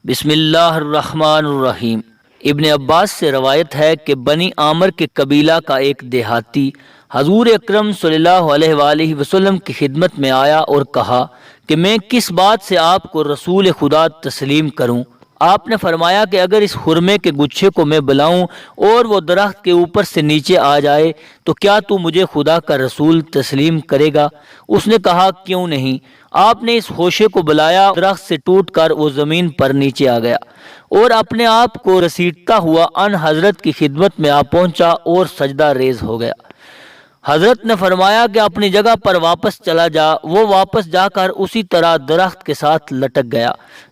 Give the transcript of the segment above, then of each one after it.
بسم اللہ الرحمن الرحیم۔ ابن عباس سے روایت ہے کہ بنی عامر کے قبیلہ کا ایک دیہاتی حضور اکرم صلی اللہ علیہ وآلہ وسلم کی خدمت میں آیا اور کہا کہ میں کس بات سے آپ کو رسول خدا تسلیم کروں؟ آپ نے فرمایا کہ اگر اس خرمے کے گچھے کو میں بلاؤں اور وہ درخت کے اوپر سے نیچے آ جائے تو کیا تو مجھے خدا کا رسول تسلیم کرے گا؟ اس نے کہا کیوں نہیں۔ آپ نے اس خوشے کو بلایا، درخت سے ٹوٹ کر وہ زمین پر نیچے آ گیا اور اپنے آپ کو رسیدتا ہوا ان حضرت کی خدمت میں آ پہنچا اور سجدہ ریز ہو گیا۔ حضرت نے فرمایا کہ اپنی جگہ پر واپس چلا جا۔ وہ واپس جا کر اسی طرح درخت کے ساتھ لٹک گیا۔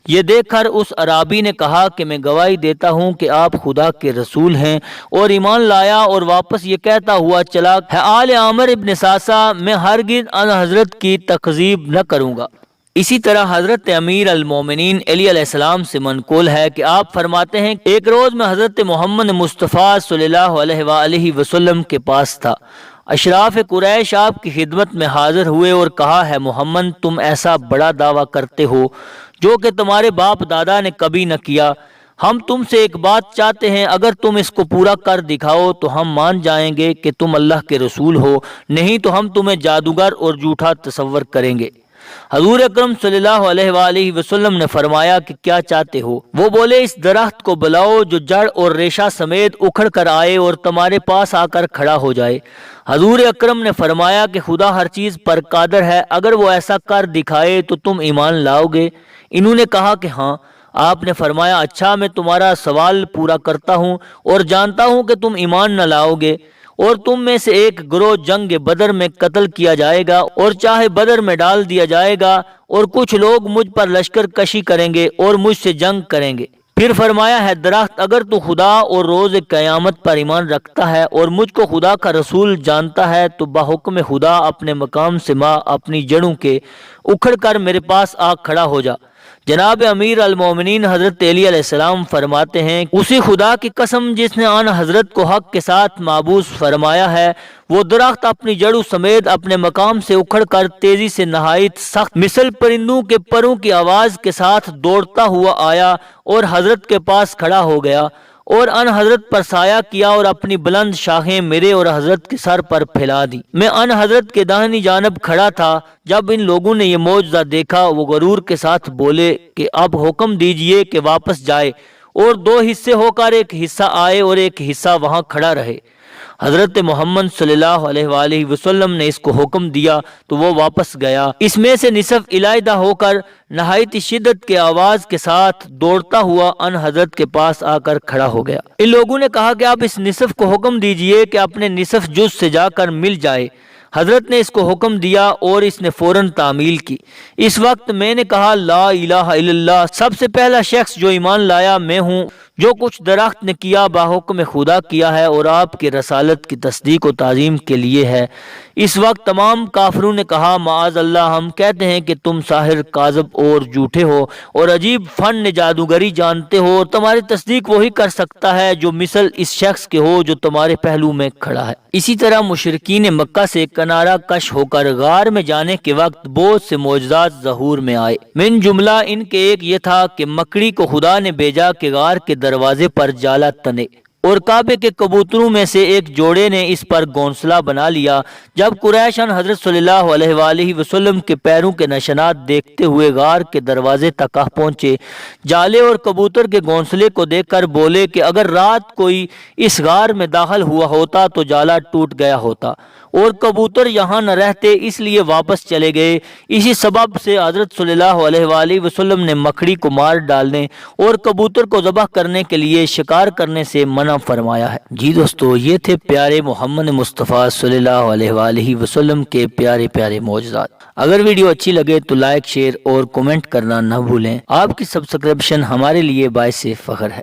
یہ دیکھ کر اس عرابی نے کہا کہ میں گواہی دیتا ہوں کہ آپ خدا کے رسول ہیں، اور ایمان لایا، اور واپس یہ کہتا ہوا چلا ہے آل عامر ابن ساسا، میں ہرگز ان حضرت کی تکذیب نہ کروں گا۔ اسی طرح حضرت امیر المومنین علی علیہ السلام سے منقول ہے کہ آپ فرماتے ہیں ایک روز میں حضرت محمد مصطفیٰ صلی اللہ علیہ وآلہ وسلم کے پاس تھا۔ اشراف قریش آپ کی خدمت میں حاضر ہوئے اور کہا ہے محمد، تم ایسا بڑا دعویٰ کرتے ہو جو کہ تمہارے باپ دادا نے کبھی نہ کیا۔ ہم تم سے ایک بات چاہتے ہیں، اگر تم اس کو پورا کر دکھاؤ تو ہم مان جائیں گے کہ تم اللہ کے رسول ہو، نہیں تو ہم تمہیں جادوگر اور جھوٹا تصور کریں گے۔ حضور اکرم صلی اللہ علیہ وآلہ وسلم نے فرمایا کہ کیا چاہتے ہو؟ وہ بولے اس درخت کو بلاؤ جو جڑ اور ریشہ سمیت اکھڑ کر آئے اور تمہارے پاس آ کر کھڑا ہو جائے۔ حضور اکرم نے فرمایا کہ خدا ہر چیز پر قادر ہے، اگر وہ ایسا کر دکھائے تو تم ایمان لاؤ گے؟ انہوں نے کہا کہ ہاں۔ آپ نے فرمایا اچھا، میں تمہارا سوال پورا کرتا ہوں اور جانتا ہوں کہ تم ایمان نہ لاؤ گے، اور تم میں سے ایک گروہ جنگ بدر میں قتل کیا جائے گا اور چاہے بدر میں ڈال دیا جائے گا، اور کچھ لوگ مجھ پر لشکر کشی کریں گے اور مجھ سے جنگ کریں گے۔ پھر فرمایا ہے درخت، اگر تو خدا اور روز قیامت پر ایمان رکھتا ہے اور مجھ کو خدا کا رسول جانتا ہے تو بحکم خدا اپنے مقام سے اپنی جڑوں کے اکھڑ کر میرے پاس آ کھڑا ہو جا۔ جناب امیر المومنین حضرت علی علیہ السلام فرماتے ہیں اسی خدا کی قسم جس نے آن حضرت کو حق کے ساتھ معبوس فرمایا ہے، وہ درخت اپنی جڑوں سمیت اپنے مقام سے اکھڑ کر تیزی سے نہایت سخت مثل پرندوں کے پروں کی آواز کے ساتھ دوڑتا ہوا آیا اور حضرت کے پاس کھڑا ہو گیا، اور ان حضرت پر سایہ کیا اور اپنی بلند شاخیں میرے اور حضرت کے سر پر پھیلا دی۔ میں ان حضرت کے داہنی جانب کھڑا تھا۔ جب ان لوگوں نے یہ معجزہ دیکھا، وہ غرور کے ساتھ بولے کہ اب حکم دیجئے کہ واپس جائے، اور دو حصے ہو کر ایک حصہ آئے اور ایک حصہ وہاں کھڑا رہے۔ حضرت محمد صلی اللہ علیہ وآلہ وسلم نے اس کو حکم دیا تو وہ واپس گیا۔ اس میں سے نصف علیحدہ ہو کر نہایت شدت کے آواز کے ساتھ دوڑتا ہوا ان حضرت کے پاس آ کر کھڑا ہو گیا۔ ان لوگوں نے کہا کہ آپ اس نصف کو حکم دیجئے کہ اپنے نصف جز سے جا کر مل جائے۔ حضرت نے اس کو حکم دیا اور اس نے فوراً تعمیل کی۔ اس وقت میں نے کہا لا الہ الا اللہ، سب سے پہلا شخص جو ایمان لایا میں ہوں۔ جو کچھ درخت نے کیا بحکم خدا کیا ہے اور آپ کی رسالت کی تصدیق و تعظیم کے لیے ہے۔ اس وقت تمام کافروں نے کہا معاذ اللہ، ہم کہتے ہیں کہ تم ساحر، کاذب اور جھوٹے ہو اور عجیب فن جادوگری جانتے ہو، اور تمہاری تصدیق وہی کر سکتا ہے جو مثل اس شخص کے ہو جو تمہارے پہلو میں کھڑا ہے۔ اسی طرح مشرکین مکہ سے کنارہ کش ہو کر غار میں جانے کے وقت بہت سے معجزات ظہور میں آئے۔ من جملہ ان کے ایک یہ تھا کہ مکڑی کو خدا نے بھیجا کہ غار کے دروازے پر جالا تنے، اور کعبے کے کبوتروں میں سے ایک جوڑے نے اس پر گھونسلہ بنا لیا۔ جب قریش ان حضرت صلی اللہ علیہ وآلہ وسلم کے پیروں کے نشانات دیکھتے ہوئے غار کے دروازے تک آ پہنچے، جالے اور کبوتر کے گھونسلے کو دیکھ کر بولے کہ اگر رات کوئی اس غار میں داخل ہوا ہوتا تو جالا ٹوٹ گیا ہوتا، اور کبوتر یہاں نہ رہتے، اس لیے واپس چلے گئے۔ اسی سبب سے حضرت صلی اللہ علیہ وآلہ وسلم نے مکڑی کو مار ڈالنے اور کبوتر کو ذبح کرنے کے لیے شکار کرنے سے منع فرمایا ہے۔ جی دوستو، یہ تھے پیارے محمد مصطفیٰ صلی اللہ علیہ وآلہ وسلم کے پیارے پیارے معجزات۔ اگر ویڈیو اچھی لگے تو لائک، شیئر اور کومنٹ کرنا نہ بھولیں۔ آپ کی سبسکرپشن ہمارے لیے باعث فخر ہے۔